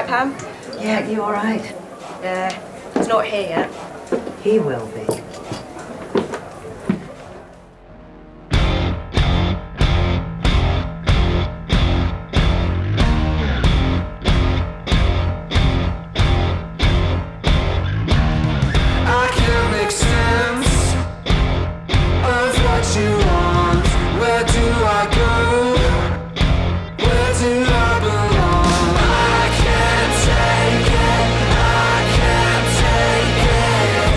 alright, Pam? Yeah, you alright? He's not here yet. He will be. I can't make sense of what you want. Where do I go? Where do I belong? I can't take it. I can't take it.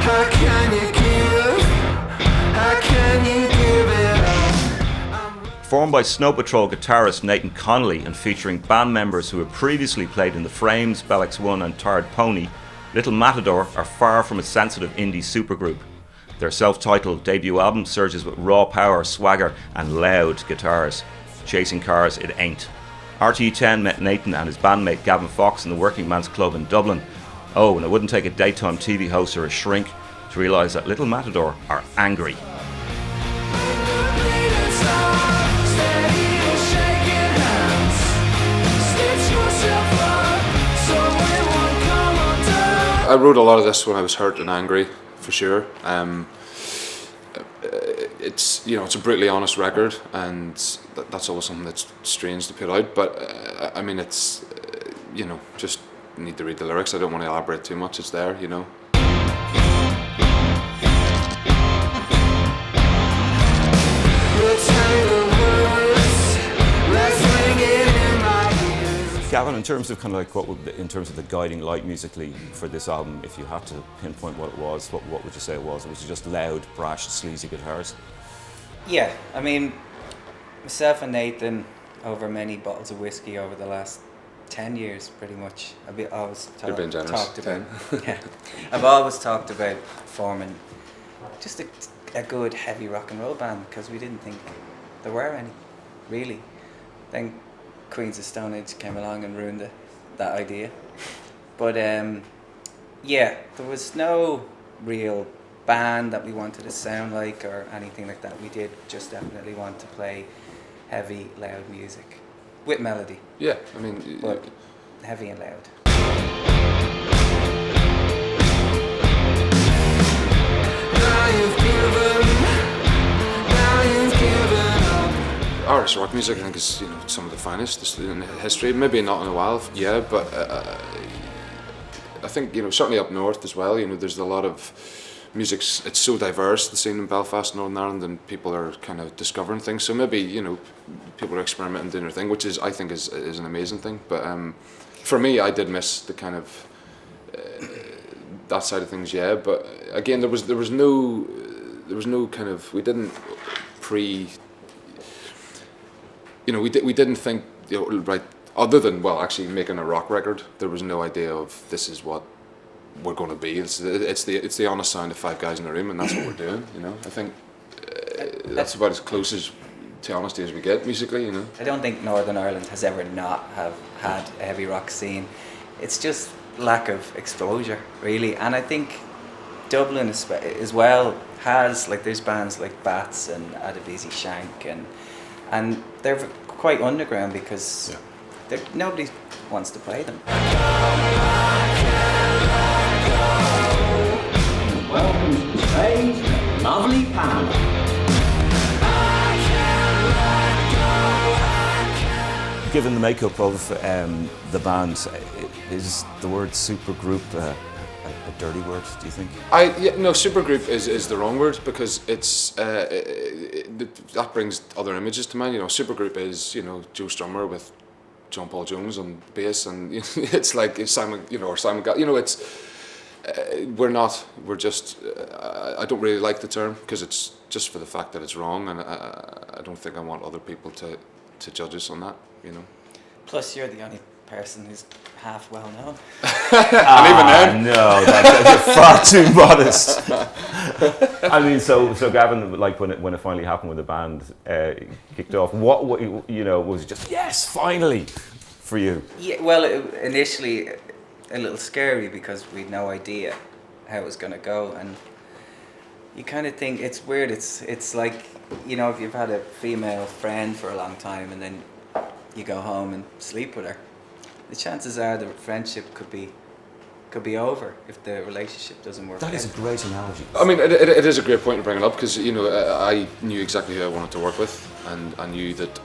How can you give? How can you give it up? Formed by Snow Patrol guitarist Nathan Connolly and featuring band members who had previously played in The Frames, Bellex One and Tired Pony, Little Matador are far from a sensitive indie supergroup. Their self-titled debut album surges with raw power, swagger and loud guitars. Chasing Cars It Ain't. RTE10 met Nathan and his bandmate Gavin Fox in the Working Man's Club in Dublin. Oh, and it wouldn't take a daytime TV host or a shrink to realise that Little Matador are angry. I wrote a lot of this when I was hurt and angry, for sure. It's it's a brutally honest record, and that's always something that's strange to put out. But I mean, it's just need to read the lyrics. I don't want to elaborate too much. It's there, Gavin, in terms of in terms of the guiding light musically for this album, if you had to pinpoint what it was, what would you say it was? Was it just loud, brash, sleazy guitars? Yeah, I mean, myself and Nathan, over many bottles of whiskey over the last 10 years, pretty much. I've always talked about. Yeah, I've always talked about forming just a good heavy rock and roll band, because we didn't think there were any, really. Then Queens of Stone Age came along and ruined that idea. But yeah, there was no real band that we wanted to sound like or anything like that. We did just definitely want to play heavy, loud music with melody. Yeah, I mean, but heavy and loud. Irish rock music, I think, is some of the finest in history. Maybe not in a while, yeah, but I think certainly up north as well. There's a lot of music. It's so diverse, the scene in Belfast, Northern Ireland, and people are kind of discovering things. So maybe people are experimenting, doing their thing, which I think is an amazing thing. But for me, I did miss the kind of that side of things, yeah. But again, there was no kind of, we didn't we didn't think, right, other than, actually making a rock record, there was no idea of this is what we're going to be. It's the honest sound of five guys in a room, and that's what we're doing, I think that's about as close to honesty as we get musically, I don't think Northern Ireland has ever not have had a heavy rock scene. It's just lack of exposure, really. And I think Dublin as well has, there's bands like Bats and Adebisi Shank, and they're quite underground because nobody wants to play them. Welcome to the stage, lovely Pam. Given the makeup of the band, is the word supergroup a dirty word, do you think? No, supergroup is the wrong word, because it's that brings other images to mind. Supergroup is Joe Strummer with John Paul Jones on bass, and it's like Simon, or Simon. It's we're just. I don't really like the term, because it's just for the fact that it's wrong, and I don't think I want other people to judge us on that. Plus, you're the only person who's half well known. And even then, no, you're far too modest. I mean, so Gavin, when it finally happened, when the band kicked off, what was it just yes, finally, for you? Yeah, well, initially a little scary, because we'd no idea how it was going to go, and you kind of think it's weird. It's like, you know, if you've had a female friend for a long time and then you go home and sleep with her, the chances are the friendship could be over if the relationship doesn't work. That is a great analogy. I mean, it is a great point to bring it up because, you know, I knew exactly who I wanted to work with, and I knew that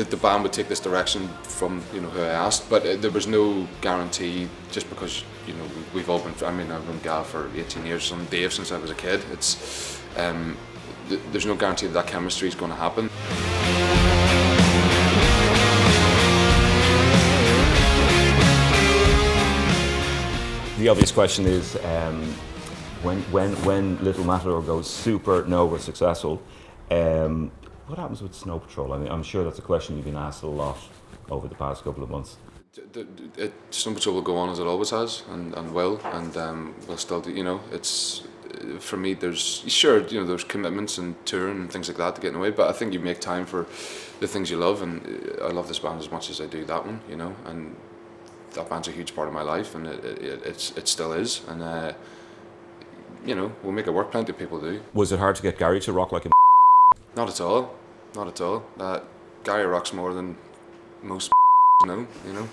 the band would take this direction from, you know, who I asked, but there was no guarantee just because, you know, we've all been, I mean, I've known Gav for 18 years, and Dave since I was a kid. It's, there's no guarantee that chemistry is going to happen. The obvious question is, when Little Matador goes supernova successful, what happens with Snow Patrol? I mean, I'm sure that's a question you've been asked a lot over the past couple of months. Snow Patrol will go on as it always has, and will, and we'll still do. You know, it's for me. There's you know, there's commitments and touring and things like that to get in the way, but I think you make time for the things you love, and I love this band as much as I do that one. You know, and that band's a huge part of my life, and it still is, and you know, we'll make it work. Plenty of people do. Was it hard to get Gary to rock like a? Not at all. Not at all. Gary rocks more than most know, you know.